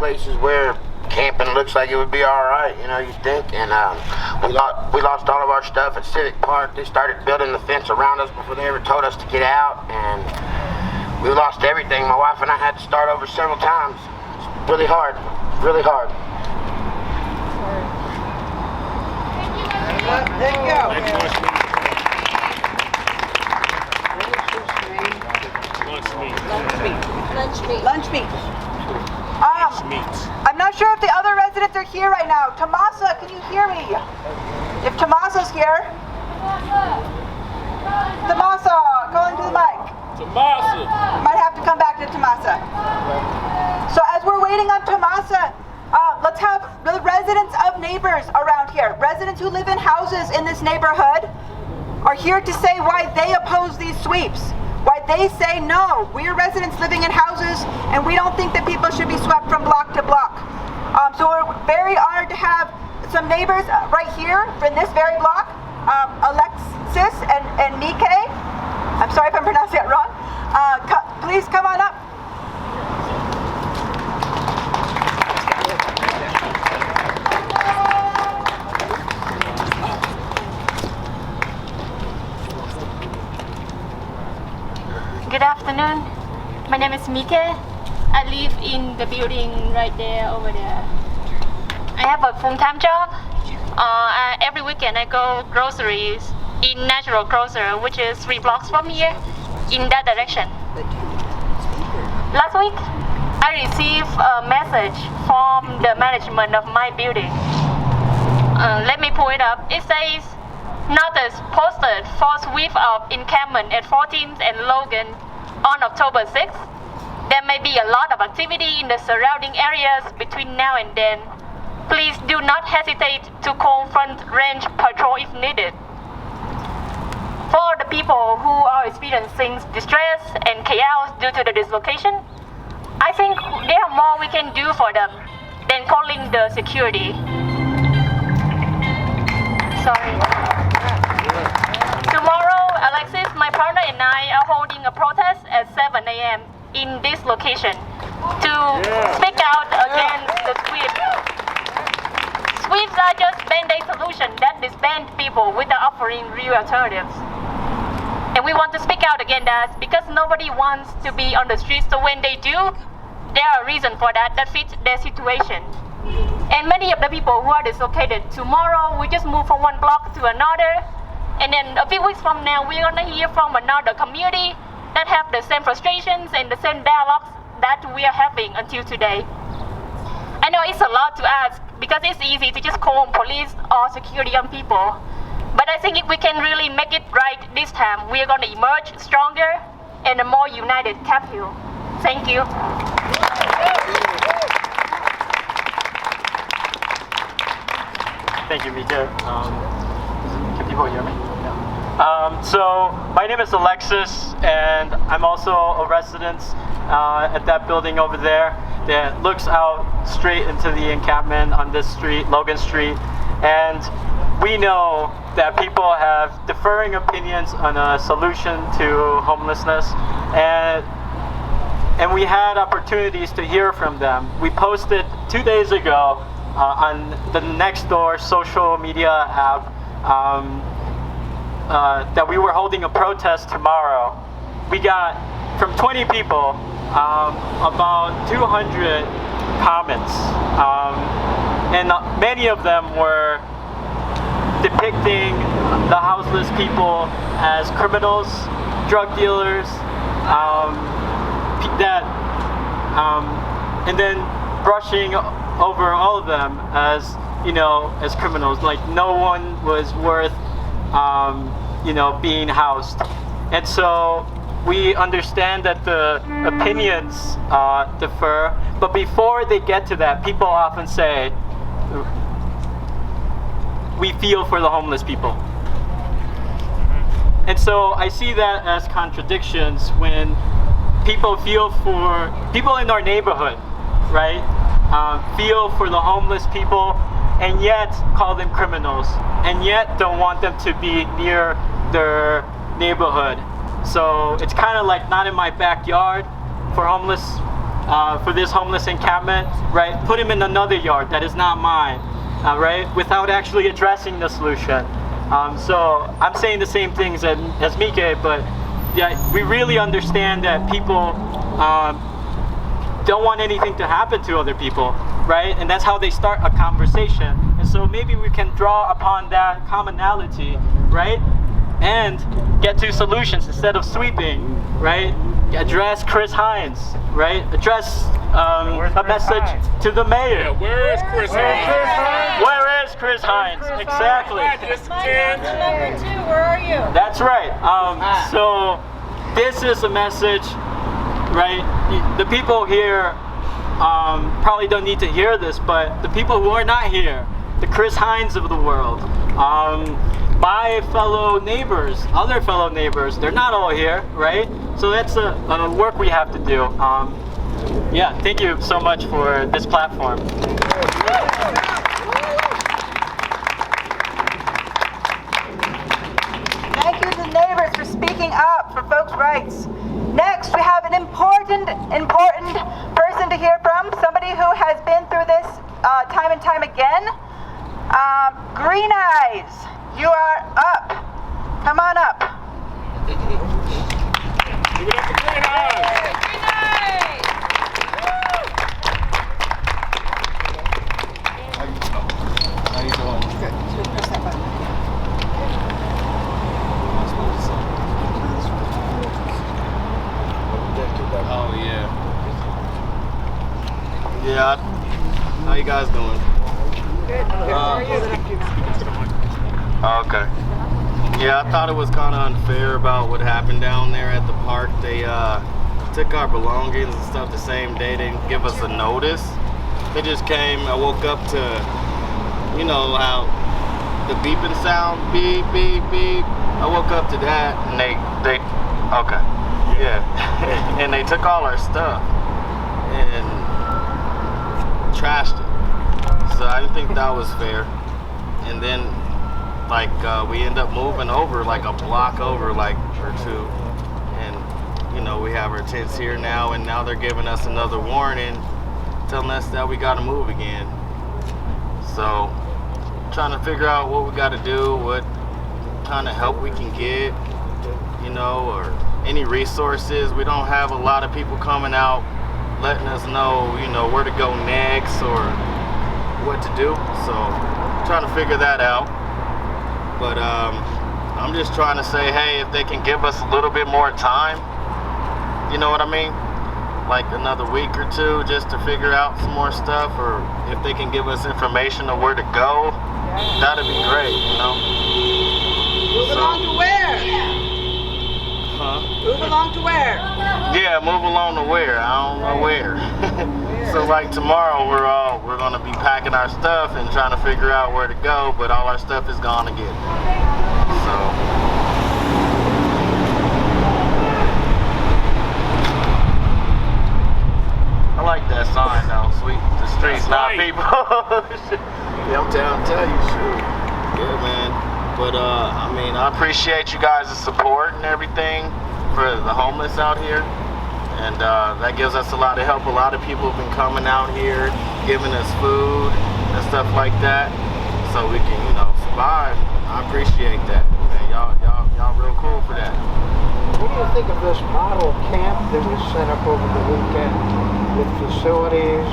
places where camping looks like it would be all right, you know, you think. And we lost all of our stuff at Civic Park. They started building the fence around us before they ever told us to get out, and we lost everything. My wife and I had to start over several times. It's really hard, really hard. There you go. Lunch meat. I'm not sure if the other residents are here right now. Tomasa, can you hear me? If Tomasa's here. Tomasa, calling to the mic. Tomasa. Might have to come back to Tomasa. So as we're waiting on Tomasa, let's have the residents of neighbors around here. Residents who live in houses in this neighborhood are here to say why they oppose these sweeps. Why they say no, we're residents living in houses and we don't think that people should be swept from block to block. So we're very honored to have some neighbors right here in this very block, Alexis and Mike. I'm sorry if I'm pronouncing it wrong. Please come on up. Good afternoon. My name is Mike. I live in the building right there, over there. I have a full-time job. Every weekend I go groceries in Natural Grocer, which is 3 blocks from here, in that direction. Last week, I received a message from the management of my building. Let me pull it up. It says, notice posted for sweep of Encampment at 14th and Logan on October 6th. There may be a lot of activity in the surrounding areas between now and then. Please do not hesitate to call front range patrol if needed. For the people who are experiencing distress and chaos due to the dislocation, I think there are more we can do for them than calling the security. Sorry. Tomorrow, Alexis, my partner, and I are holding a protest at 7 a.m. in this location to speak out against the sweeps. Sweeps are just band-aid solutions that disband people without offering real alternatives. And we want to speak out against that because nobody wants to be on the streets, so when they do, there are reasons for that fits their situation. And many of the people who are dislocated tomorrow, we just move from one block to another. And then a few weeks from now, we're gonna hear from another community that have the same frustrations and the same dialogues that we are having until today. I know it's a lot to ask because it's easy to just call police or security on people. But I think if we can really make it right this time, we are gonna emerge stronger and a more united capital. Thank you. Thank you, Mika. Can people hear me? So my name is Alexis, and I'm also a resident at that building over there that looks out straight into the encampment on this street, Logan Street. And we know that people have differing opinions on a solution to homelessness, and we had opportunities to hear from them. We posted 2 days ago on the Nextdoor social media app that we were holding a protest tomorrow. We got from 20 people about 200 comments, and many of them were depicting the houseless people as criminals, drug dealers, and then brushing over all of them as, you know, as criminals. Like no one was worth, you know, being housed. And so we understand that the opinions differ, but before they get to that, people often say, we feel for the homeless people. And so I see that as contradictions when people feel for people in our neighborhood, right? Feel for the homeless people and yet call them criminals, and yet don't want them to be near their neighborhood. So it's kind of like not in my backyard for homeless for this homeless encampment, right? Put him in another yard that is not mine, right? Without actually addressing the solution. So I'm saying the same things as Mike, but yeah, we really understand that people don't want anything to happen to other people, right? And that's how they start a conversation. And so maybe we can draw upon that commonality, right? And get to solutions instead of sweeping, right? Address Chris Hines, right? Address a message to the mayor. Yeah, where is Chris Hines? Where is Chris Hines? Exactly. Number 2, where are you? That's right. So this is a message, right? The people here probably don't need to hear this, but the people who are not here, the Chris Hines of the world, my fellow neighbors, other fellow neighbors, they're not all here, right? So that's a work we have to do. Yeah, thank you so much for this platform. Thank you to the neighbors for speaking up for folks' rights. Next, we have an important person to hear from, somebody who has been through this time and time again. Green Eyes, you are up. Come on up. Give it up for Green Eyes. How you doing? Good. Press that button. Oh yeah. Yeah. How you guys doing? Good. How are you? Okay. Yeah, I thought it was kind of unfair about what happened down there at the park. They took our belongings and stuff the same day. They didn't give us a notice. They just came. I woke up to, you know, how the beeping sound, beep, beep, beep. I woke up to that, and they okay. Yeah, and they took all our stuff and trashed it. So I didn't think that was fair. And then, like, we end up moving over, like a block over, like, or two. And, you know, we have our tents here now, and now they're giving us another warning, telling us that we gotta move again. So, trying to figure out what we gotta do, what kind of help we can get, you know, or any resources. We don't have a lot of people coming out letting us know, you know, where to go next or what to do. So trying to figure that out. But I'm just trying to say, hey, if they can give us a little bit more time, you know what I mean? Like another week or two just to figure out some more stuff, or if they can give us information on where to go, that'd be great, you know? Move along to where? Huh? Move along to where? Yeah, move along to where? I don't know where. So like tomorrow we're gonna be packing our stuff and trying to figure out where to go, but all our stuff is gone again. So I like that sign though, sweet the streets, not people. Yeah, I'm telling you, sure. Yeah, man. But I mean, I appreciate you guys' support and everything for the homeless out here. And that gives us a lot of help. A lot of people have been coming out here, giving us food and stuff like that, so we can, you know, survive. I appreciate that. Man, y'all real cool for that. What do you think of this model camp that was set up over the weekend with facilities?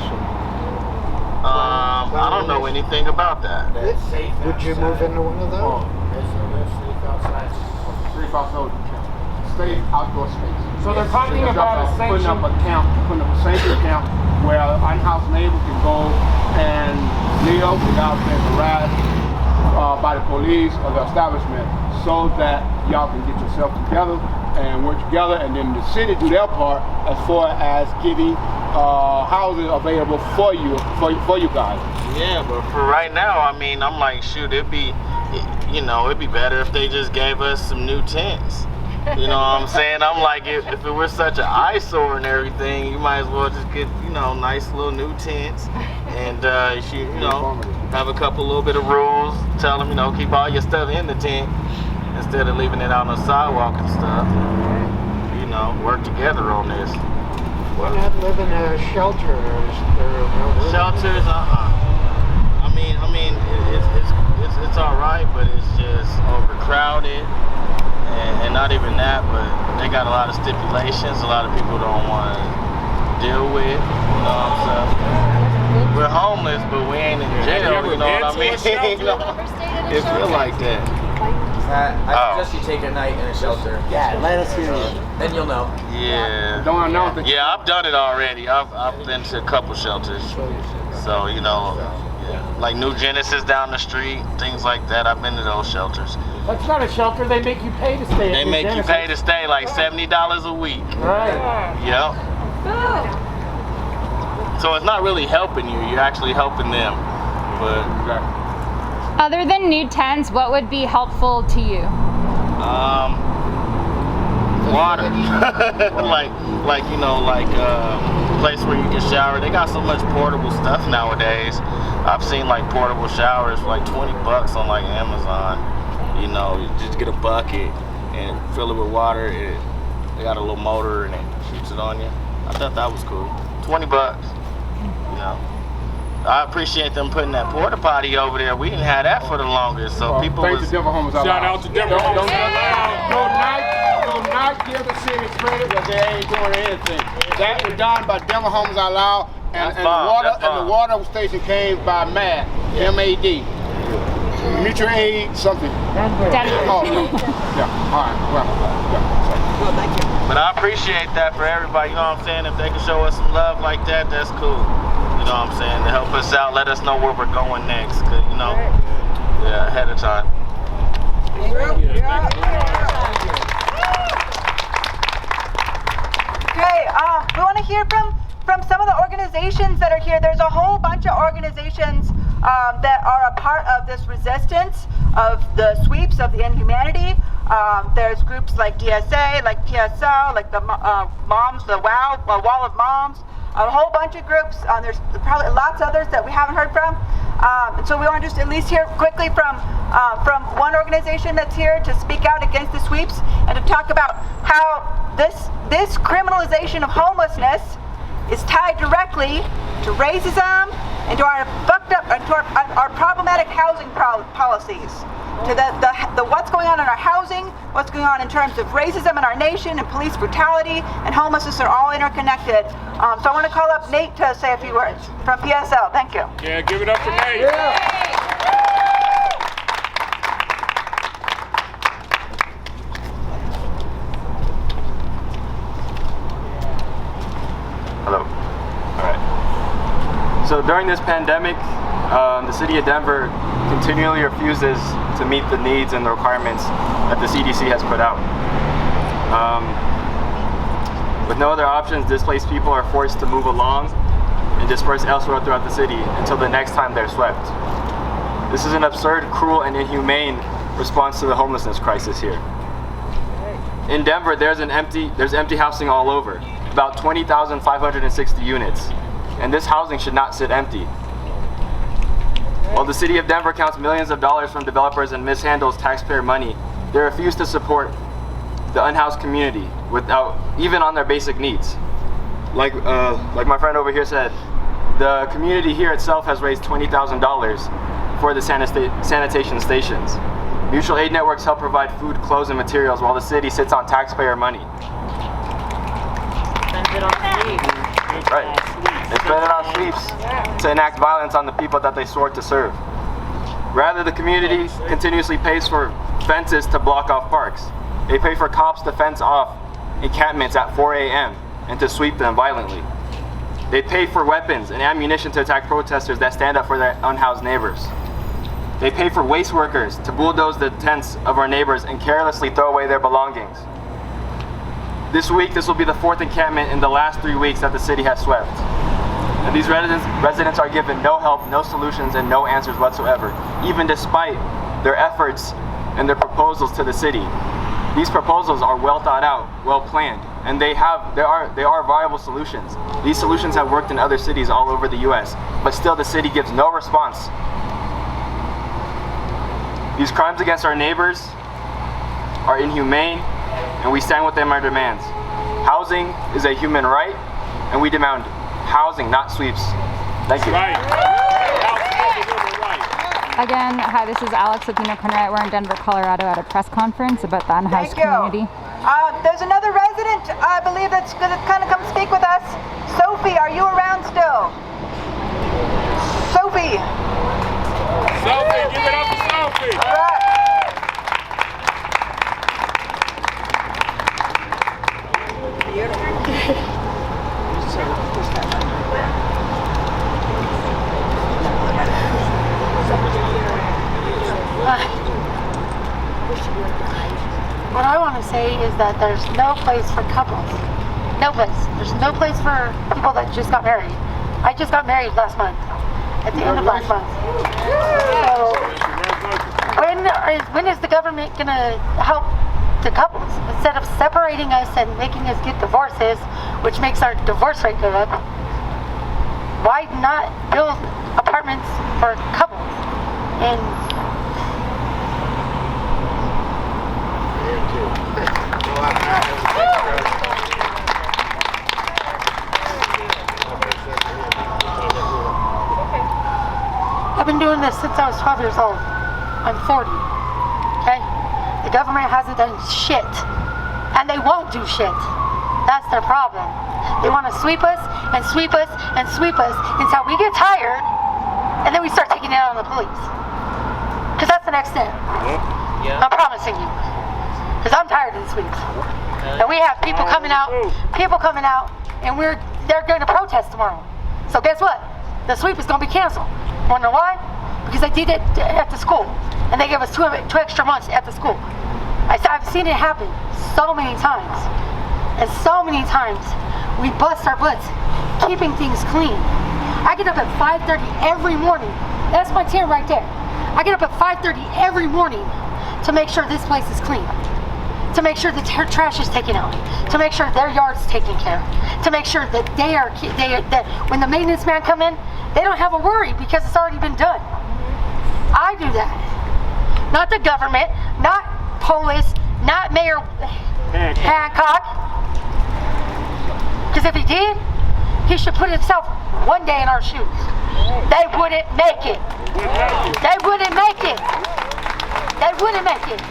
I don't know anything about that. Would you move into one of those? Safe outdoor camp. Safe outdoor space. So they're talking about a putting up a camp, putting up a safety camp where unhoused neighbors can go and live without being harassed by the police or the establishment, so that y'all can get yourself together and work together, and then the city do their part as far as getting housing available for you guys. Yeah, but for right now, I mean, I'm like, shoot, it'd be better if they just gave us some new tents. You know what I'm saying? I'm like, if it were such an eyesore and everything, you might as well just get, you know, nice little new tents and, you know, have a little bit of rules. Tell them, you know, keep all your stuff in the tent instead of leaving it out on the sidewalk and stuff. You know, work together on this. Why not live in a shelter? Is there no Shelters, I mean, it's all right, but it's just overcrowded, and not even that, but they got a lot of stipulations. A lot of people don't want to deal with. You know what I'm saying? We're homeless, but we ain't in jail. You know what I mean? You know, it feel like that. I suggest you take a night in a shelter. Yeah, let us hear you. Then you'll know. Yeah. Don't announce it. Yeah, I've done it already. I've been to a couple shelters. So, you know, yeah. Like New Genesis down the street, things like that. I've been to those shelters. That's not a shelter. They make you pay to stay. They make you pay to stay like $70 a week. Right. Yep. So it's not really helping you. You're actually helping them. But Other than new tents, what would be helpful to you? water. like you know, like place where you can shower. They got so much portable stuff nowadays. I've seen like portable showers for like $20 on like Amazon. You know, you just get a bucket and fill it with water. They got a little motor and it shoots it on you. I thought that was cool. $20. You know. I appreciate them putting that porta potty over there. We didn't have that for the longest, so people Thanks was. to Denver Homeless Out Shout Loud. out to Denver Homeless Do not give the city credit that they ain't doing anything. That was done by Denver Homeless Out Loud, and the water station came by MAD, M-A-D. Mutual aid, something. Denver. Oh, no. Yeah, all right, well, yeah. Well, thank you. But I appreciate that for everybody, you know what I'm saying? If they can show us some love like that, that's cool. You know what I'm saying? To help us out, let us know where we're going next, cause you know, yeah, ahead of time. Okay, we want to hear from some of the organizations that are here. There's a whole bunch of organizations that are a part of this resistance of the sweeps of the inhumanity. There's groups like DSA, like PSL, like the Moms, the Wall of Moms, a whole bunch of groups. There's probably lots of others that we haven't heard from. And so we want to just at least hear quickly from one organization that's here to speak out against the sweeps and to talk about how this criminalization of homelessness is tied directly to racism and to our fucked up, and to our problematic housing policies. To the what's going on in our housing, what's going on in terms of racism in our nation and police brutality and homelessness are all interconnected. So I want to call up Nate to say a few words from PSL. Thank you. Yeah, give it up for Nate. Hello. All right. So during this pandemic, the city of Denver continually refuses to meet the needs and the requirements that the CDC has put out. With no other options, displaced people are forced to move along and disperse elsewhere throughout the city until the next time they're swept. This is an absurd, cruel, and inhumane response to the homelessness crisis here. In Denver, there's empty housing all over, about 20,560 units, and this housing should not sit empty. While the city of Denver counts millions of dollars from developers and mishandles taxpayer money, they refuse to support the unhoused community without even on their basic needs. Like my friend over here said, the community here itself has raised $20,000 for the sanitation stations. Mutual aid networks help provide food, clothes, and materials while the city sits on taxpayer money. Right. They spend it on sweeps to enact violence on the people that they sought to serve. Rather, the community continuously pays for fences to block off parks. They pay for cops to fence off encampments at 4 a.m. and to sweep them violently. They pay for weapons and ammunition to attack protesters that stand up for their unhoused neighbors. They pay for waste workers to bulldoze the tents of our neighbors and carelessly throw away their belongings. This week, this will be the fourth encampment in the last 3 weeks that the city has swept. And these residents are given no help, no solutions, and no answers whatsoever, even despite their efforts and their proposals to the city. These proposals are well thought out, well planned, and they are viable solutions. These solutions have worked in other cities all over the US, but still the city gives no response. These crimes against our neighbors are inhumane, and we stand with them in our demands. Housing is a human right, and we demand housing, not sweeps. Thank you. Right. Again, hi, this is Alex with Pino Conrad. We're in Denver, Colorado at a press conference about the unhoused community. There's another resident, I believe, that's going to kind of come speak with us. Sophie, are you around still? Sophie. Sophie, give it up for Sophie. All right. What I want to say is that there's no place for couples. No place. There's no place for people that just got married. I just got married last month. At the end of last month. So when is the government gonna help the couples instead of separating us and making us get divorces, which makes our divorce rate go up? Why not build apartments for couples? And I've been doing this since I was 12 years old. I'm 40, okay? The government hasn't done shit, and they won't do shit. That's their problem. They want to sweep us and sweep us and sweep us until we get tired, and then we start taking it out on the police. Because that's the next step. I'm promising you. Because I'm tired of the sweeps. And we have people coming out, and they're going to protest tomorrow. So guess what? The sweep is going to be canceled. Wanna know why? Because they did it at the school, and they gave us two extra months at the school. I've seen it happen so many times, and so many times we bust our butts keeping things clean. I get up at 5:30 every morning. That's my tear right there. I get up at 5:30 every morning to make sure this place is clean, to make sure the trash is taken out, to make sure their yard's taken care of, to make sure that that when the maintenance man come in, they don't have a worry because it's already been done. I do that. Not the government, not police, not Mayor Hancock. Because if he did, he should put himself one day in our shoes. They wouldn't make it. They wouldn't make it. They wouldn't make it.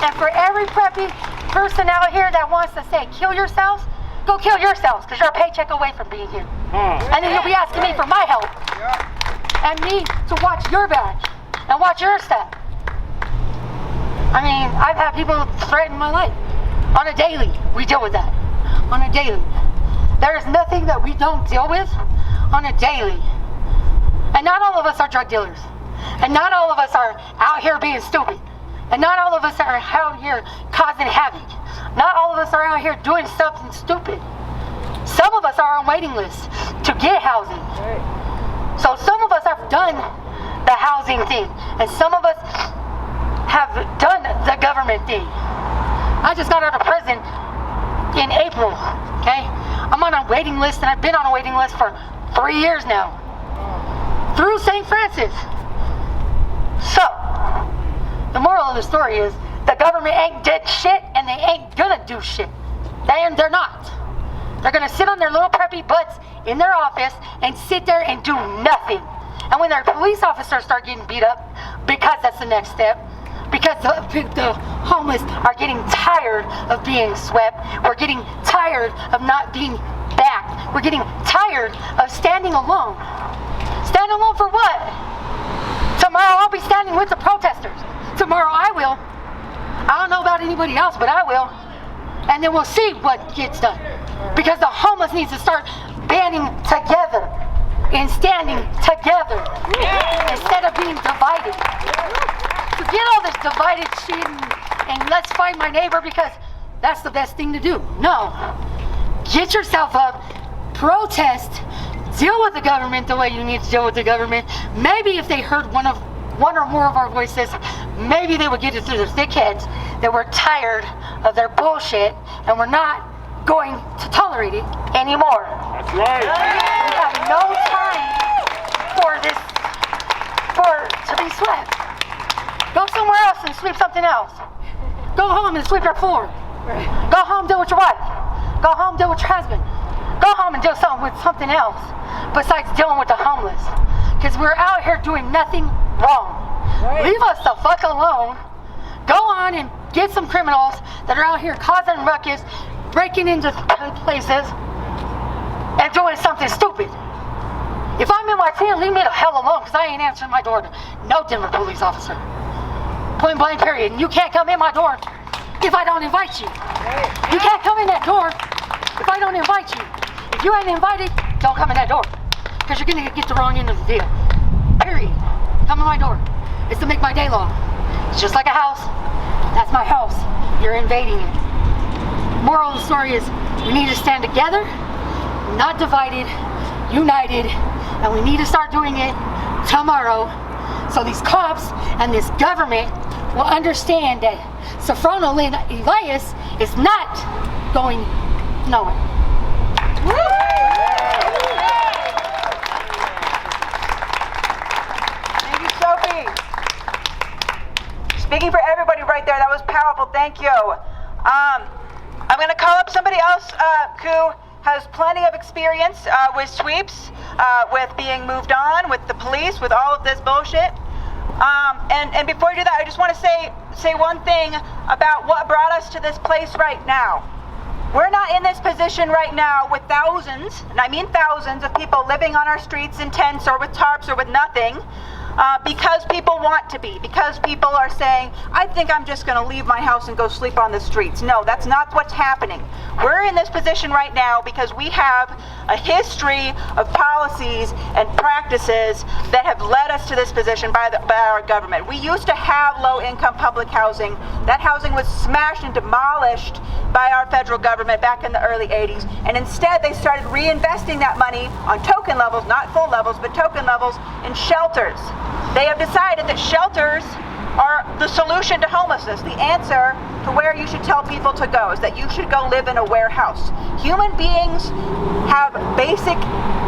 And for every preppy person out here that wants to say, kill yourselves, go kill yourselves, because you're a paycheck away from being here. And then you'll be asking me for my help. And me to watch your back and watch your step. I mean, I've had people threaten my life. On a daily, we deal with that. On a daily. There is nothing that we don't deal with on a daily. And not all of us are drug dealers. And not all of us are out here being stupid. And not all of us are out here causing havoc. Not all of us are out here doing something stupid. Some of us are on waiting lists to get housing. So some of us have done the housing thing, and some of us have done the government thing. I just got out of prison in April, okay? I'm on a waiting list, and I've been on a waiting list for 3 years now. Through St. Francis. So, the moral of the story is, the government ain't did shit, and they ain't gonna do shit. They're not. They're gonna sit on their little preppy butts in their office and sit there and do nothing. And when their police officers start getting beat up, because that's the next step, because the homeless are getting tired of being swept, we're getting tired of not being backed, we're getting tired of standing alone. Stand alone for what? Tomorrow I'll be standing with the protesters. Tomorrow I will. I don't know about anybody else, but I will. And then we'll see what gets done. Because the homeless needs to start banding together and standing together instead of being divided. Forget all this divided shit and let's fight my neighbor because that's the best thing to do. No. Get yourself up, protest, deal with the government the way you need to deal with the government. Maybe if they heard one or more of our voices, maybe they would get it through their thick heads that we're tired of their bullshit and we're not going to tolerate it anymore. That's right. We have no time for this, to be swept. Go somewhere else and sweep something else. Go home and sweep your floor. Go home, deal with your wife. Go home, deal with your husband. Go go home and do something else besides dealing with the homeless. Because we're out here doing nothing wrong. Right. Leave us the fuck alone. Go on and get some criminals that are out here causing ruckus, breaking into places, and doing something stupid. If I'm in my tent, leave me the hell alone, because I ain't answering my door to no Denver police officer. Point blank period. And you can't come in my door if I don't invite you. You can't come in that door if I don't invite you. If you ain't invited, don't come in that door, because you're gonna get the wrong end of the deal. Period. Come in my door. It's to make my day long. It's just like a house. That's my house. You're invading it. Moral of the story is we need to stand together, not divided, united, and we need to start doing it tomorrow so these cops and this government will understand that Safrono Elias is not going nowhere. Thank you, Sophie. Speaking for everybody right there, that was powerful. Thank you. I'm going to call up somebody else who has plenty of experience with sweeps, with being moved on, with the police, with all of this bullshit. And before I do that, I just want to say one thing about what brought us to this place right now. We're not in this position right now with thousands, and I mean thousands, of people living on our streets in tents or with tarps or with nothing, because people want to be, because people are saying, I think I'm just going to leave my house and go sleep on the streets. No, that's not what's happening. We're in this position right now because we have a history of policies and practices that have led us to this position by our government. We used to have low-income public housing. That housing was smashed and demolished by our federal government back in the early 80s, and instead they started reinvesting that money on token levels, not full levels, but token levels, in shelters. They have decided that shelters are the solution to homelessness. The answer to where you should tell people to go is that you should go live in a warehouse. Human beings have basic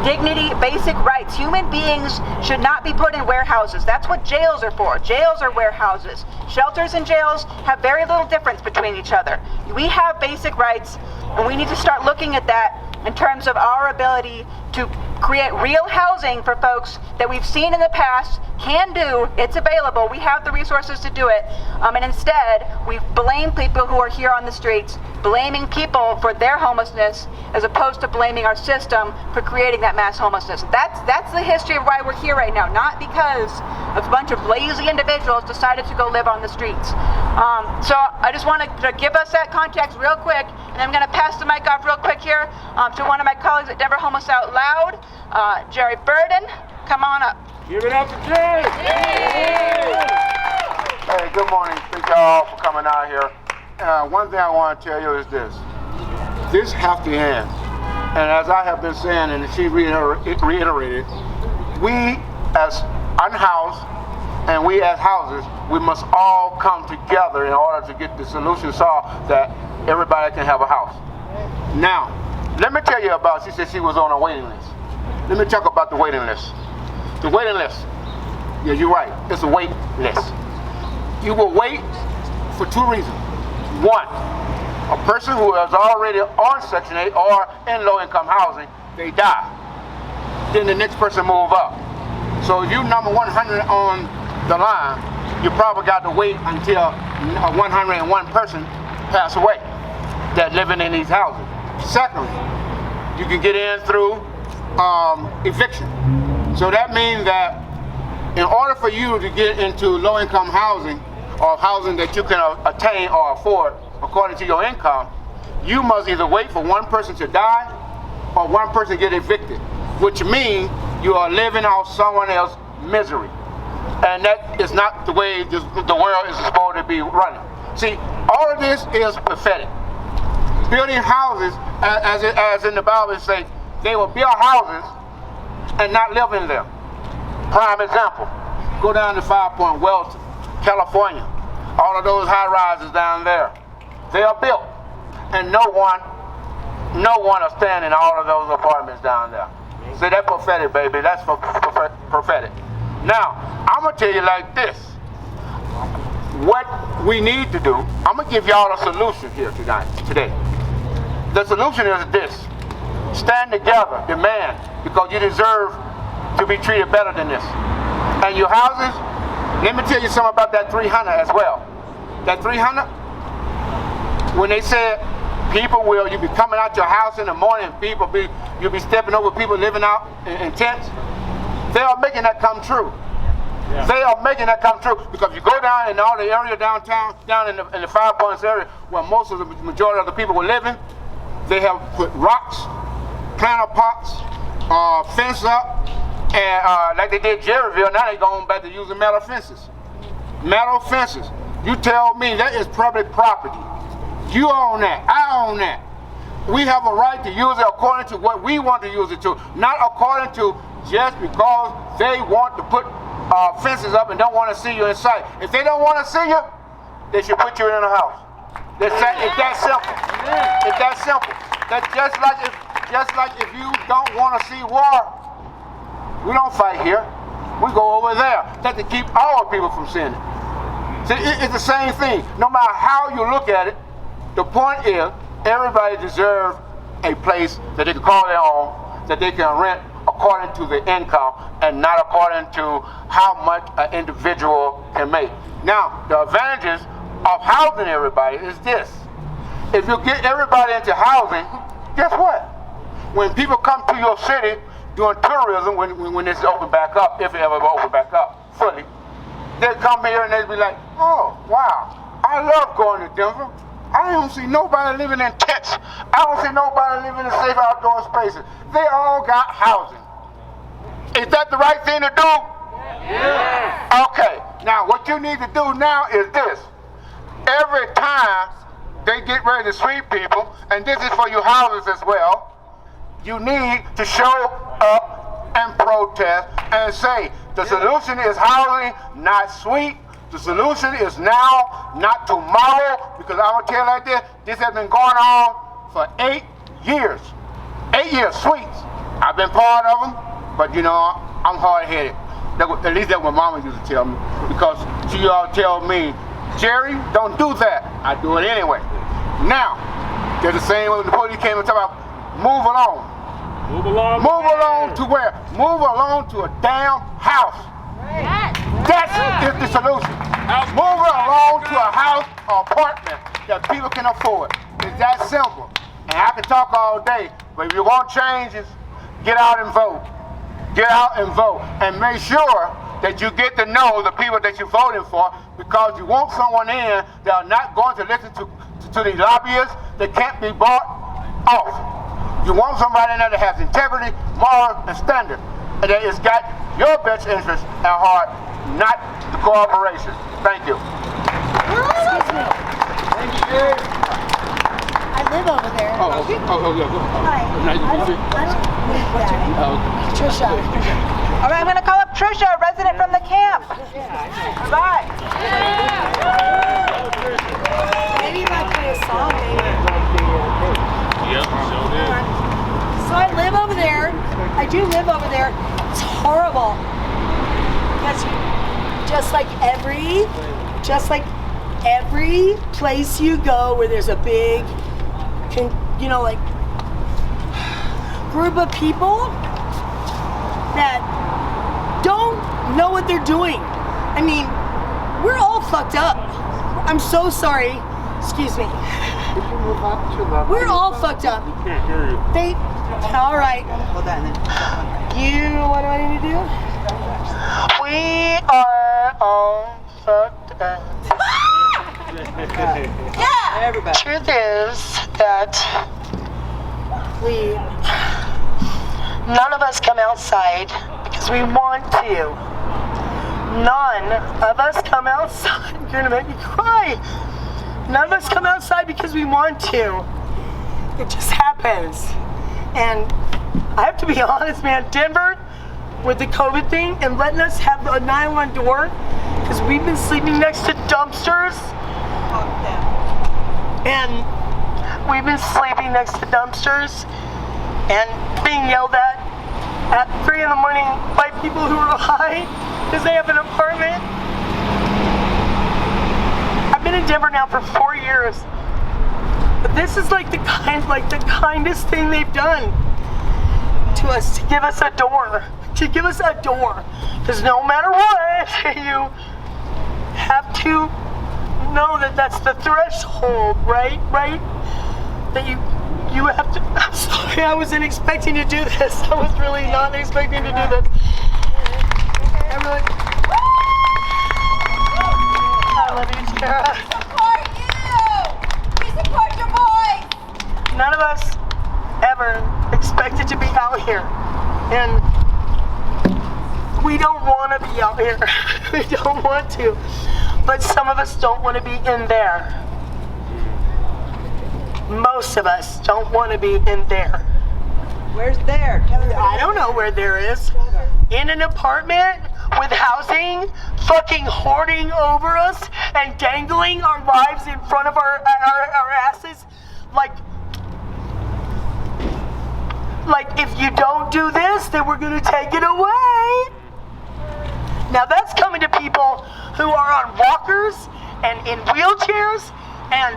dignity, basic rights. Human beings should not be put in warehouses. That's what jails are for. Jails are warehouses. Shelters and jails have very little difference between each other. We have basic rights, and we need to start looking at that in terms of our ability to create real housing for folks that we've seen in the past can do. It's available. We have the resources to do it. And instead, we blame people who are here on the streets, blaming people for their homelessness as opposed to blaming our system for creating that mass homelessness. That's the history of why we're here right now, not because a bunch of lazy individuals decided to go live on the streets. So I just want to give us that context real quick, and I'm going to pass the mic off real quick here to one of my colleagues at Denver Homeless Out Loud, Jerry Burden. Come on up. Give it up for Jerry! Hey, good morning. Thank y'all for coming out here. One thing I want to tell you is this. This has to end. And as I have been saying, and she reiterated, we as unhoused and we as houses, we must all come together in order to get the solution solved that everybody can have a house. Now, let me tell you about, she said she was on a waiting list. Let me talk about the waiting list. The waiting list, yeah, you're right, it's a wait list. You will wait for two reasons. One, a person who is already on Section 8 or in low-income housing, they die. Then the next person move up. So if you're number 100 on the line, you probably got to wait until 101 person pass away that living in these houses. Secondly, you can get in through eviction. So that means that in order for you to get into low-income housing or housing that you can attain or afford according to your income, you must either wait for one person to die or one person get evicted, which means you are living off someone else's misery. And that is not the way the world is supposed to be running. See, all of this is pathetic. Building houses, as in the Bible it says, they will build houses and not live in them. Prime example, go down to 5 Point Wells, California. All of those high rises down there, they are built, and no one is staying in all of those apartments down there. See, that's prophetic, baby. That's prophetic. Now, I'm gonna tell you like this. What we need to do, I'm gonna give y'all a solution here today. The solution is this. stand together, demand, because you deserve to be treated better than this. And your houses, let me tell you something about that 300 as well. That 300, when they said people you be coming out your house in the morning, you'll be stepping over people living out in tents, they are making that come true. Yeah. They are making that come true, because you go down in all the area downtown, down in the 5 Points area where most of the majority of the people were living, they have put rocks, planter pots, fence up, and like they did Jerryville, now they're going back to using metal fences. Metal fences. You tell me that is public property. You own that. I own that. We have a right to use it according to what we want to use it to, not according to just because they want to put fences up and don't want to see you inside. If they don't want to see you, they should put you in a house. It's that simple. It's that simple. That's just like if you don't want to see war, we don't fight here. We go over there. That's to keep all people from seeing it. See, it's the same thing. No matter how you look at it, the point is everybody deserves a place that they can call their own, that they can rent according to the income and not according to how much an individual can make. Now, the advantages of housing everybody is this. If you get everybody into housing, guess what? When people come to your city doing tourism, when it's open back up, if it ever open back up fully, they come here and they be like, oh, wow, I love going to Denver. I don't see nobody living in tents. I don't see nobody living in safe outdoor spaces. They all got housing. Is that the right thing to do? Yeah. Okay, now what you need to do now is this. Every time they get ready to sweep people, and this is for your houses as well, you need to show up and protest and say, the solution is housing, not sweep. The solution is now, not tomorrow, because I'm going to tell you like this has been going on for 8 years. 8 years, sweeps. I've been part of them, but you know, I'm hard-headed. At least that's what Mama used to tell me, because she all tell me, Jerry, don't do that. I do it anyway. Now, they're the same when the police came and talked about, move along. Move along. Move along to where? Move along to a damn house. That is the solution. Move along to a house or apartment that people can afford. It's that simple. And I can talk all day, but if you want changes, get out and vote. Get out and vote. And make sure that you get to know the people that you're voting for, because you want someone in that are not going to listen to the lobbyists that can't be bought off. You want somebody in there that has integrity, moral, and standard, and that has got your best interest at heart, not the corporation. Thank you. Excuse me. Thank you. I live over there. Hi. I don't live there. Trisha. All right, I'm going to call up Trisha, a resident from the camp. All right. Maybe you might play a song, maybe. Yep, so did. So I live over there. I do live over there. It's horrible. Because just like every place you go where there's a big, like group of people that don't know what they're doing. I mean, we're all fucked up. I'm so sorry. Excuse me. We're all fucked up. We can't hear you. All right. Hold on. What do I need to do? We are all fucked up. Yeah. Everybody. Truth is that none of us come outside because we want to. None of us come outside. You're gonna make me cry. None of us come outside because we want to. It just happens. And I have to be honest, man, Denver, with the COVID thing and letting us have a 911 door, because we've been sleeping next to dumpsters. And we've been sleeping next to dumpsters and being yelled at 3 in the morning by people who are high because they have an apartment. I've been in Denver now for 4 years, but this is like the kindest thing they've done. to us to give us a door. To give us a door. Because no matter what, you have to know that that's the threshold, right? Right? That you have to. I'm sorry, I wasn't expecting to do this. I was really not expecting to do this. I love you, Tara. We support your voice. None of us ever expected to be out here. And we don't want to be out here. We don't want to. But some of us don't want to be in there. Most of us don't want to be in there. Where's there? I don't know where there is. In an apartment with housing fucking hoarding over us and dangling our lives in front of our asses like if you don't do this, then we're gonna take it away. Now that's coming to people who are on walkers and in wheelchairs, and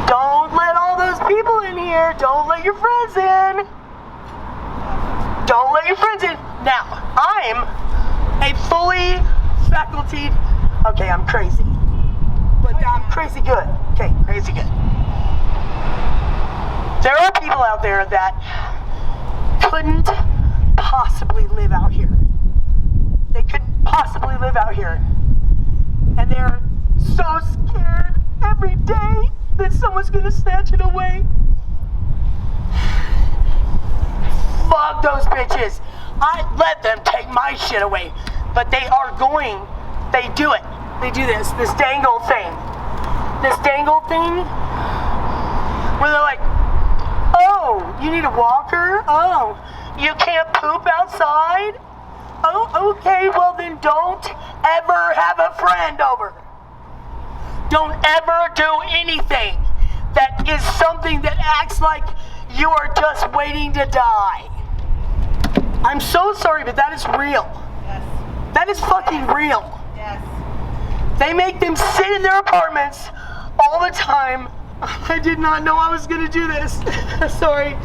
don't let all those people in here. Don't let your friends in. Don't let your friends in. Now, I'm a fully facultied, okay, I'm crazy. But I'm crazy good. Okay, crazy good. There are people out there that couldn't possibly live out here. They couldn't possibly live out here. And they're so scared every day that someone's gonna snatch it away. Fuck those bitches. I let them take my shit away. But they are going, they do it. They do this dangle thing. This dangle thing where they're like, oh, you need a walker? Oh, you can't poop outside? Oh, okay, well then don't ever have a friend over. Don't ever do anything that is something that acts like you are just waiting to die. I'm so sorry, but that is real. Yes. That is fucking real. Yes. They make them sit in their apartments all the time. I did not know I was gonna do this. Sorry.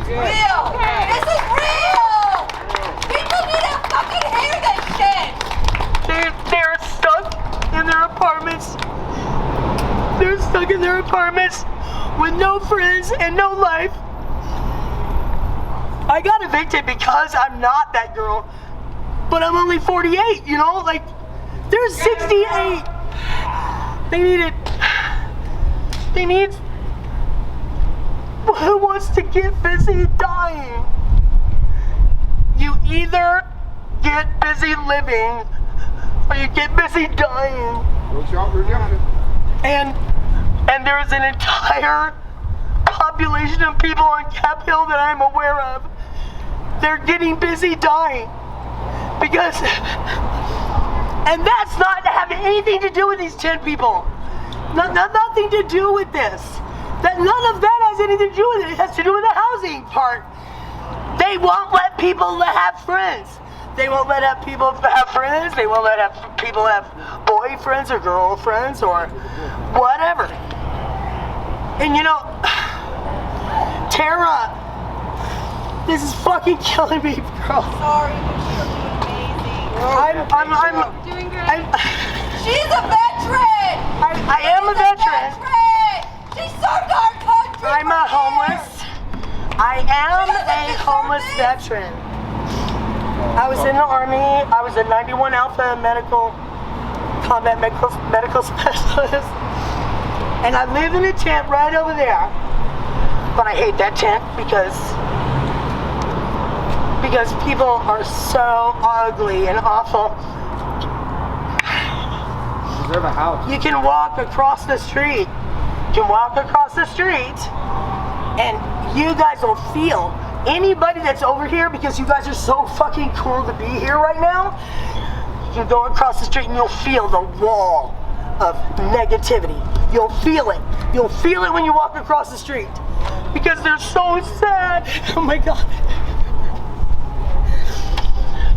Real. This is real. People need to fucking hear this shit. They're stuck in their apartments. They're stuck in their apartments with no friends and no life. I got evicted because I'm not that girl, but I'm only 48, you know? Like, they're 68. They need it. They need... Who wants to get busy dying? You either get busy living or you get busy dying. And there's an entire population of people on Cap Hill that I'm aware of. They're getting busy dying because, and that's not having anything to do with these 10 people. Nothing to do with this. None of that has anything to do with it. It has to do with the housing part. They won't let people have friends. They won't let people have friends. They won't let people have boyfriends or girlfriends or whatever. And you know, Tara, this is fucking killing me, girl. Sorry, but you're doing amazing. I'm doing great. She's a veteran. I am a veteran. She served our country. I'm a homeless. I am a homeless veteran. I was in the Army. I was a 91 Alpha combat medical specialist. And I live in a tent right over there. But I hate that tent because people are so ugly and awful. Deserve a house. You can walk across the street. You can walk across the street and you guys will feel anybody that's over here, because you guys are so fucking cool to be here right now. You go across the street and you'll feel the wall of negativity. You'll feel it. You'll feel it when you walk across the street because they're so sad. Oh my God.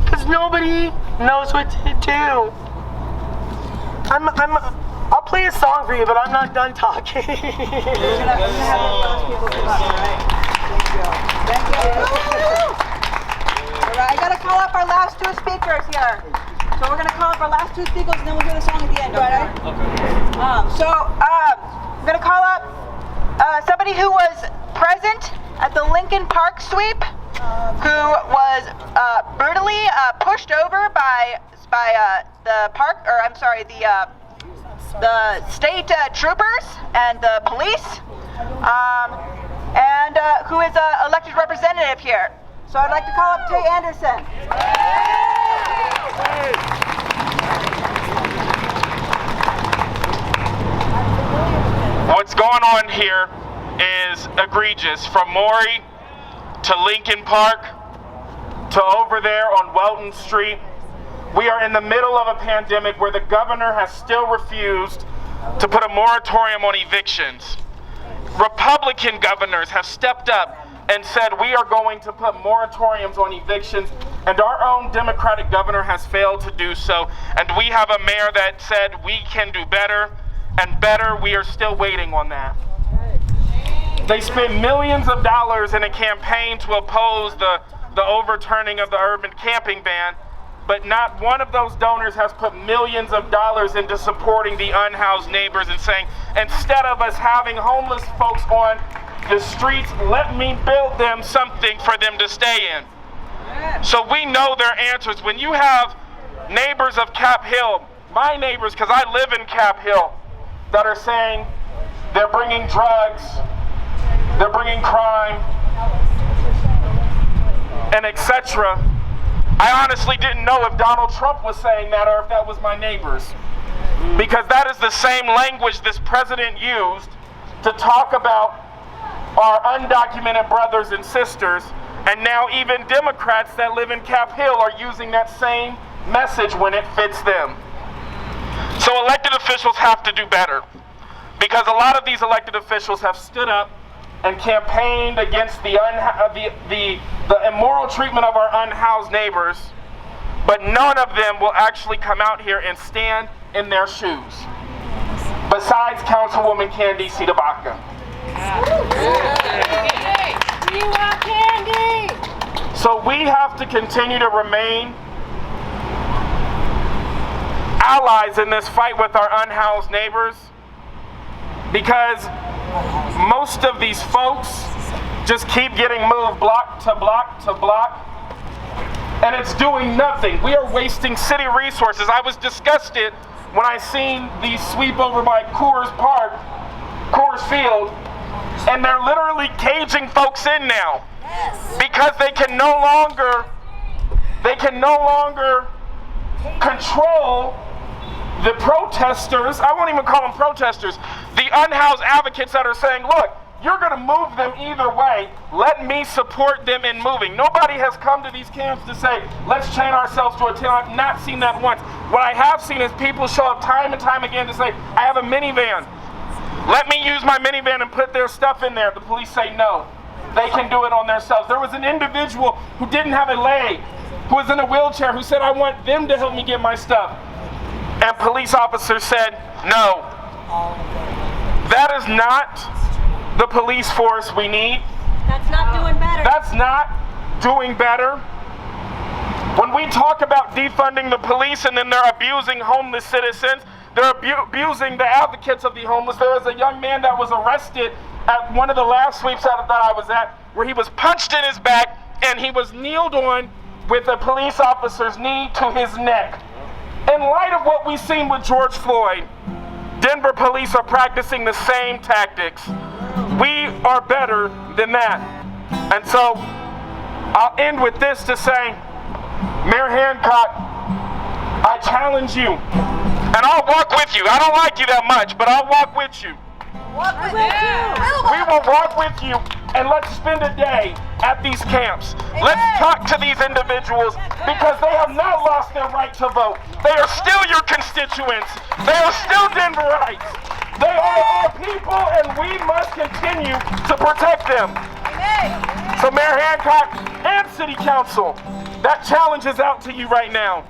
Because nobody knows what to do. I'll play a song for you, but I'm not done talking. Thank you. All right, I gotta call up our last two speakers here. So we're gonna call up our last two speakers, and then we'll hear the song at the end. Okay? I'm gonna call up somebody who was present at the Lincoln Park sweep, who was brutally pushed over by the park, or I'm sorry, the state troopers and the police, and who is an elected representative here. So I'd like to call up Tay Anderson. What's going on here is egregious. From Maury to Lincoln Park to over there on Welton Street, we are in the middle of a pandemic where the governor has still refused to put a moratorium on evictions. Republican governors have stepped up and said we are going to put moratoriums on evictions, and our own Democratic governor has failed to do so. And we have a mayor that said we can do better, and better, we are still waiting on that. They spent millions of dollars in a campaign to oppose the overturning of the urban camping ban, but not one of those donors has put millions of dollars into supporting the unhoused neighbors and saying, instead of us having homeless folks on the streets, let me build them something for them to stay in. So we know their answers. When you have neighbors of Cap Hill, my neighbors, because I live in Cap Hill, that are saying they're bringing drugs, they're bringing crime, and etc. I honestly didn't know if Donald Trump was saying that or if that was my neighbors. Because that is the same language this president used to talk about our undocumented brothers and sisters, and now even Democrats that live in Cap Hill are using that same message when it fits them. So elected officials have to do better, because a lot of these elected officials have stood up and campaigned against the immoral treatment of our unhoused neighbors, but none of them will actually come out here and stand in their shoes, besides Councilwoman Candy Tabaka. You want candy? So we have to continue to remain allies in this fight with our unhoused neighbors, because most of these folks just keep getting moved block to block to block, and it's doing nothing. We are wasting city resources. I was disgusted when I seen these sweep over by Coors Field, and they're literally caging folks in now because they can no longer control the protesters. I won't even call them protesters. The unhoused advocates that are saying, look, you're going to move them either way. Let me support them in moving. Nobody has come to these camps to say, let's chain ourselves to a tail. I've not seen that once. What I have seen is people show up time and time again to say, I have a minivan. Let me use my minivan and put their stuff in there. The police say no. They can do it on themselves. There was an individual who didn't have a leg, who was in a wheelchair, who said, I want them to help me get my stuff. And police officers said, no. That is not the police force we need. That's not doing better. That's not doing better. When we talk about defunding the police and then they're abusing homeless citizens, they're abusing the advocates of the homeless. There was a young man that was arrested at one of the last sweeps that I was at, where he was punched in his back and he was kneeled on with a police officer's knee to his neck. In light of what we've seen with George Floyd, Denver police are practicing the same tactics. We are better than that. And so I'll end with this to say, Mayor Hancock, I challenge you, and I'll walk with you. I don't like you that much, but I'll walk with you. We will walk with you, and let's spend a day at these camps. Let's talk to these individuals, because they have not lost their right to vote. They are still your constituents. They are still Denverites. They are our people, and we must continue to protect them. So Mayor Hancock and City Council, that challenge is out to you right now.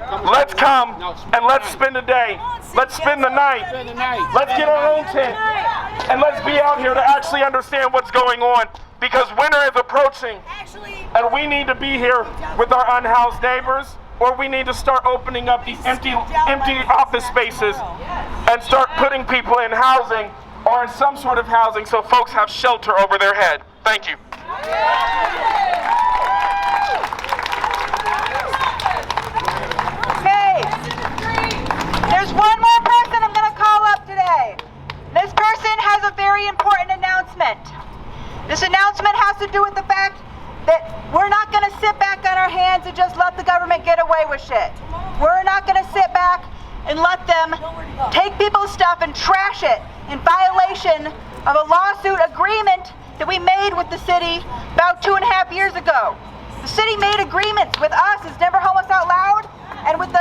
Let's come and let's spend a day. Let's spend the night. Let's get our own tent. And let's be out here to actually understand what's going on. Because winter is approaching. And we need to be here with our unhoused neighbors, or we need to start opening up these empty office spaces and start putting people in housing or in some sort of housing so folks have shelter over their head. Thank you. Okay. There's one more person I'm going to call up today. This person has a very important announcement. This announcement has to do with the fact that we're not going to sit back on our hands and just let the government get away with shit. We're not going to sit back and let them take people's stuff and trash it in violation of a lawsuit agreement that we made with the city about 2.5 years ago. The city made agreements with us as Denver Homeless Out Loud and with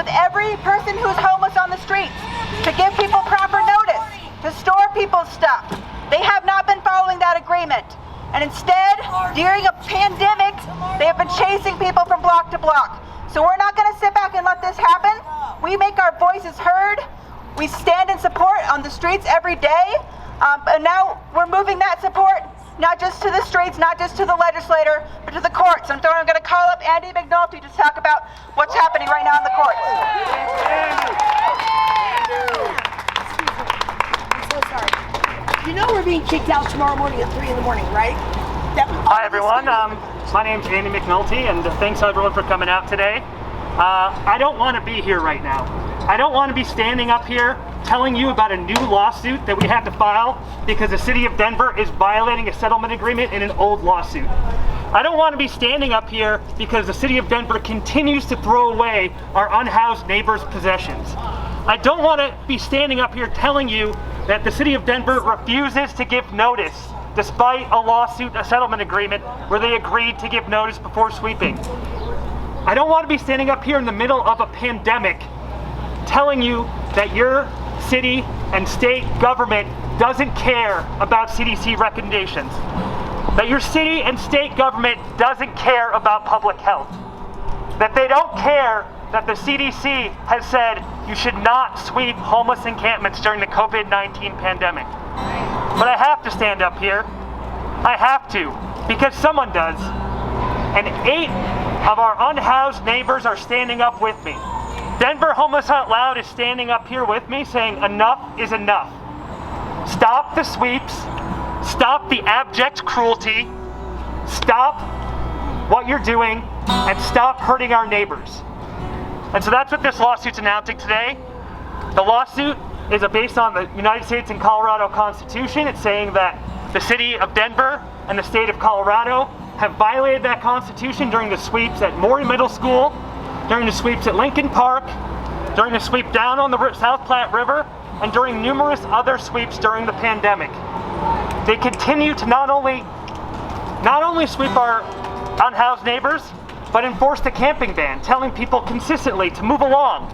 every person who's homeless on the streets to give people proper notice, to store people's stuff. They have not been following that agreement. And instead, during a pandemic, they have been chasing people from block to block. So we're not going to sit back and let this happen. We make our voices heard. We stand in support on the streets every day. And now we're moving that support not just to the streets, not just to the legislator, but to the courts. I'm going to call up Andy McNulty to talk about what's happening right now in the courts. I'm so sorry. You know we're being kicked out tomorrow morning at 3 in the morning, right? Hi everyone, my name's Andy McNulty, and thanks everyone for coming out today. I don't want to be here right now. I don't want to be standing up here telling you about a new lawsuit that we had to file because the city of Denver is violating a settlement agreement in an old lawsuit. I don't want to be standing up here because the city of Denver continues to throw away our unhoused neighbors' possessions. I don't want to be standing up here telling you that the city of Denver refuses to give notice despite a lawsuit, a settlement agreement where they agreed to give notice before sweeping. I don't want to be standing up here in the middle of a pandemic telling you that your city and state government doesn't care about CDC recommendations, that your city and state government doesn't care about public health, that they don't care that the CDC has said you should not sweep homeless encampments during the COVID-19 pandemic. But I have to stand up here. I have to, because someone does. And 8 of our unhoused neighbors are standing up with me. Denver Homeless Out Loud is standing up here with me saying enough is enough. Stop the sweeps, stop the abject cruelty, stop what you're doing, and stop hurting our neighbors. And so that's what this lawsuit's announcing today. The lawsuit is based on the United States and Colorado Constitution. It's saying that the city of Denver and the state of Colorado have violated that Constitution during the sweeps at Maury Middle School, during the sweeps at Lincoln Park, during the sweep down on the South Platte River, and during numerous other sweeps during the pandemic. They continue to not only sweep our unhoused neighbors, but enforce the camping ban, telling people consistently to move along.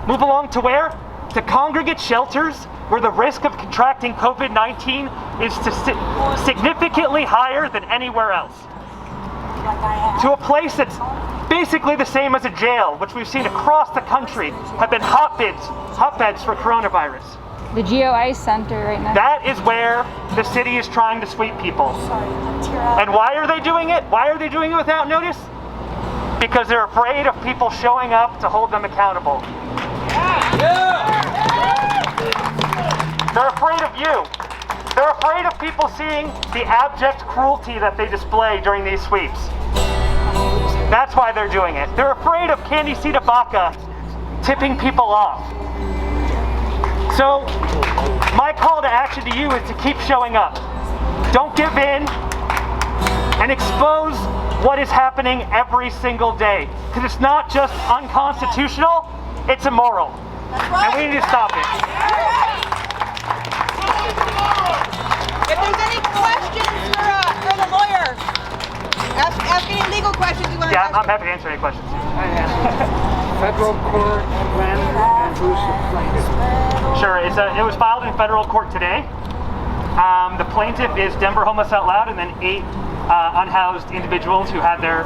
Move along to where? To congregate shelters where the risk of contracting COVID-19 is significantly higher than anywhere else. To a place that's basically the same as a jail, which we've seen across the country have been hotbeds for coronavirus. The GeoIce Center right now. That is where the city is trying to sweep people. And why are they doing it? Why are they doing it without notice? Because they're afraid of people showing up to hold them accountable. They're afraid of you. They're afraid of people seeing the abject cruelty that they display during these sweeps. That's why they're doing it. They're afraid of Candy Baca tipping people off. So, my call to action to you is to keep showing up. Don't give in and expose what is happening every single day. Because it's not just unconstitutional, it's immoral. And we need to stop it. If there's any questions for the lawyer, ask any legal questions you want to ask. Yeah, I'm happy to answer any questions. Federal court, when, and who's the plaintiff? Sure, it was filed in federal court today. The plaintiff is Denver Homeless Out Loud, and then 8 unhoused individuals who had their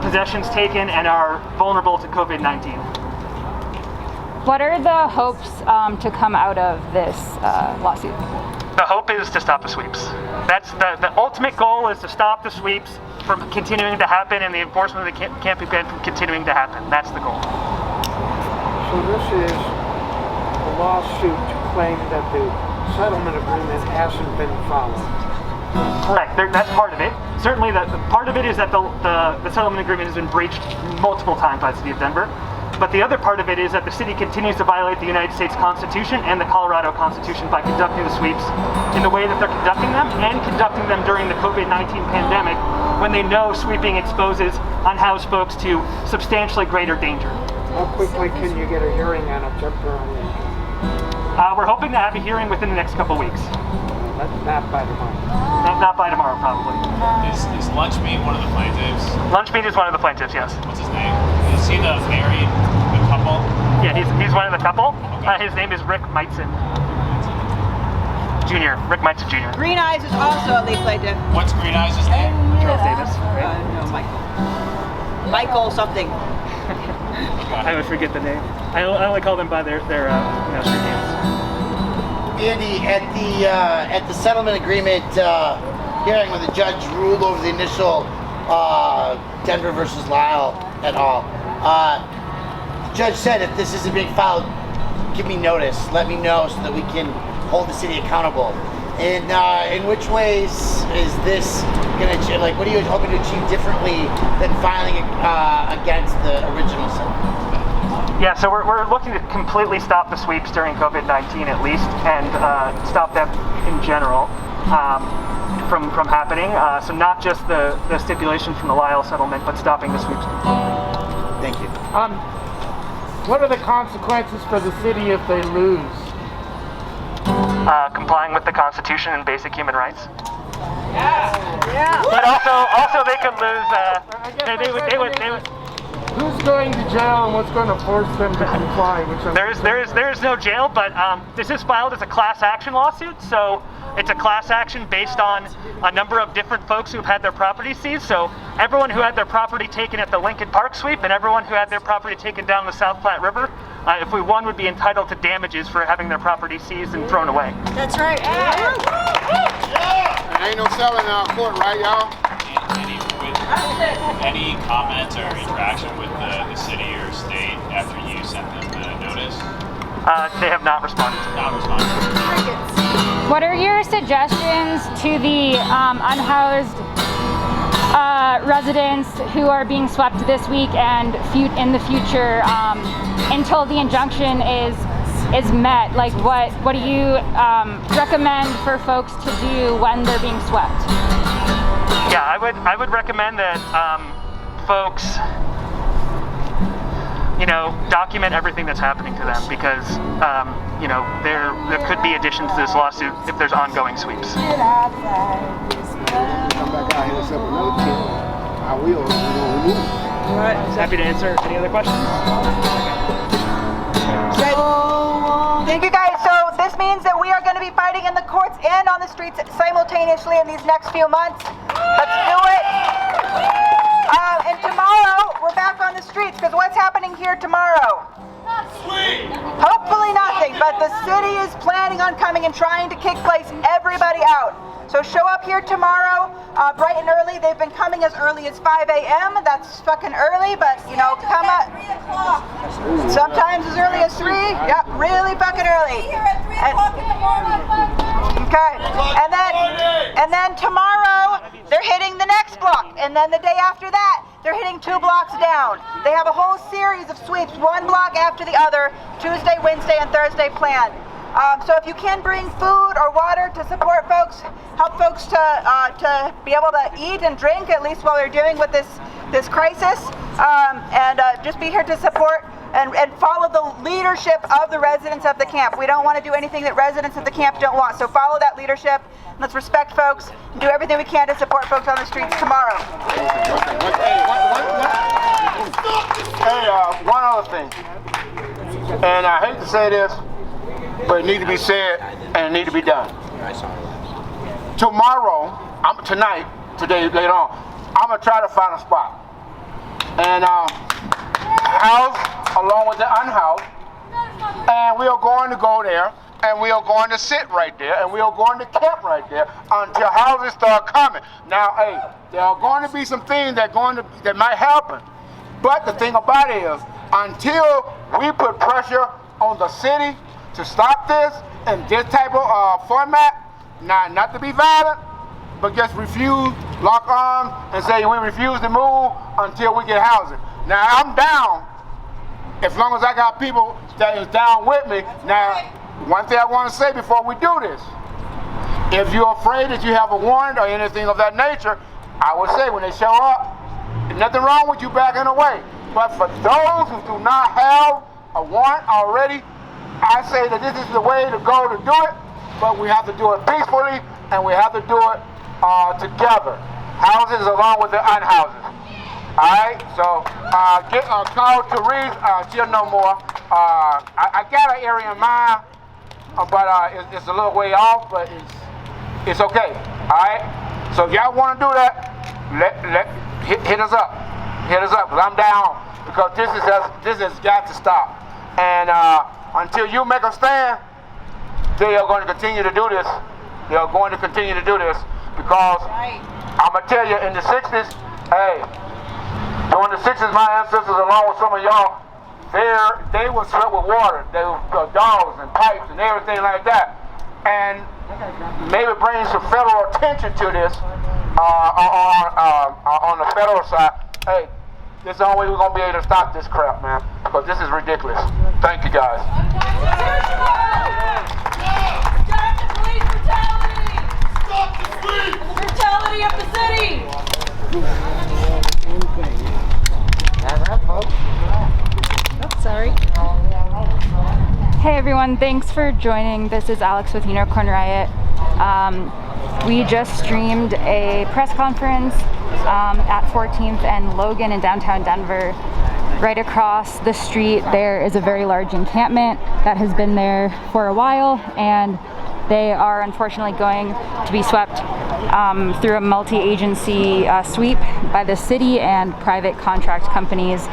possessions taken and are vulnerable to COVID-19. What are the hopes to come out of this lawsuit? The hope is to stop the sweeps. That's the ultimate goal, is to stop the sweeps from continuing to happen and the enforcement of the camping ban from continuing to happen. That's the goal. So this is a lawsuit to claim that the settlement agreement hasn't been followed. Correct. That's part of it. Certainly, part of it is that the settlement agreement has been breached multiple times by the City of Denver. But the other part of it is that the city continues to violate the United States Constitution and the Colorado Constitution by conducting the sweeps in the way that they're conducting them, and conducting them during the COVID-19 pandemic, when they know sweeping exposes unhoused folks to substantially greater danger. How quickly can you get a hearing on a temporary? We're hoping to have a hearing within the next couple weeks. Not by tomorrow. Not by tomorrow, probably. Is Lunchmeat one of the plaintiffs? Lunchmeat is one of the plaintiffs, yes. What's his name? Is he the married, the couple? Yeah, he's one of the couple. Okay. His name is Rick Meitzen Jr. Rick Meitzen Jr. Green Eyes is also a lead plaintiff. What's Green Eyes' name? Charles Davis. Right? No, Michael something. I would forget the name. I only call them by their street names. Andy, at the settlement agreement hearing, when the judge ruled over the initial Denver versus Lyle et al., the judge said, if this isn't being filed, give me notice, let me know so that we can hold the city accountable. And in which ways is this going to achieve, like, what are you hoping to achieve differently than filing against the original settlement? Yeah, so we're looking to completely stop the sweeps during COVID-19 at least, and stop them in general from happening. So not just the stipulation from the Lyle settlement, but stopping the sweeps completely. Thank you. What are the consequences for the city if they lose? Complying with the Constitution and basic human rights. Yeah. But also they could lose. They would. Who's going to jail and what's going to force them to comply? There is no jail, but this is filed as a class action lawsuit, so it's a class action based on a number of different folks who've had their property seized. So everyone who had their property taken at the Lincoln Park sweep, and everyone who had their property taken down the South Platte River, if we won, would be entitled to damages for having their property seized and thrown away. That's right. There ain't no selling in our court, right, y'all? Any comment or interaction with the city or state after you sent them the notice? They have not responded. What are your suggestions to the unhoused residents who are being swept this week and in the future until the injunction is met? Like, what do you recommend for folks to do when they're being swept? Yeah, I would recommend that folks, document everything that's happening to them, because there could be additions to this lawsuit if there's ongoing sweeps. Come back out here and set another team. I will. Remove. All right. Happy to answer any other questions. Thank you, guys. So this means that we are going to be fighting in the courts and on the streets simultaneously in these next few months. Let's do it. And tomorrow we're back on the streets, because what's happening here tomorrow? Hopefully nothing, but the city is planning on coming and trying to kick everybody out. So show up here tomorrow, bright and early. They've been coming as early as 5 a.m. That's fucking early, but come up. Sometimes as early as 3. Yep, really fucking early. Okay, and then tomorrow they're hitting the next block, and then the day after that they're hitting 2 blocks down. They have a whole series of sweeps, 1 block after the other, Tuesday, Wednesday, and Thursday planned. So if you can bring food or water to support folks, help folks to be able to eat and drink, at least while they're dealing with this crisis, and just be here to support and follow the leadership of the residents of the camp. We don't want to do anything that residents of the camp don't want, so follow that leadership. Let's respect folks and do everything we can to support folks on the streets tomorrow. Hey, one other thing, and I hate to say this, but it needs to be said and it needs to be done. Today, later on, I'm gonna try to find a spot, and house along with the unhoused, And we are going to go there, and we are going to sit right there, and we are going to camp right there until houses start coming. Now, hey, there are going to be some things that might happen. But the thing about it is, until we put pressure on the city to stop this in this type of format, not to be violent, but just refuse, lock arms, and say we refuse to move until we get housing. Now, I'm down, as long as I got people that is down with me. Now, one thing I want to say before we do this, if you're afraid that you have a warrant or anything of that nature, I would say when they show up, there's nothing wrong with you backing away. But for those who do not have a warrant already, I say that this is the way to go to do it, but we have to do it peacefully, and we have to do it together. Houses along with the unhoused. All right, so call Therese, she'll know more. I got an area in mind, but it's a little way off, but it's okay. All right, so if y'all want to do that, hit us up. Hit us up, because I'm down, because this has got to stop. And until you make a stand, they are going to continue to do this. They are going to continue to do this, because I'm going to tell you, in the 60s, hey, during the 60s, my ancestors, along with some of y'all, they were swept with water. They were dogs and pipes and everything like that. And maybe bring some federal attention to this on the federal side. Hey, this is the only way we're going to be able to stop this crap, man, because this is ridiculous. Thank you, guys. Stop the police brutality! Stop the police! Brutality of the city! Oh, sorry. Hey everyone, thanks for joining. This is Alex with Unicorn Riot. We just streamed a press conference at 14th and Logan in downtown Denver. Right across the street there is a very large encampment that has been there for a while, and they are unfortunately going to be swept through a multi-agency sweep by the city and private contract companies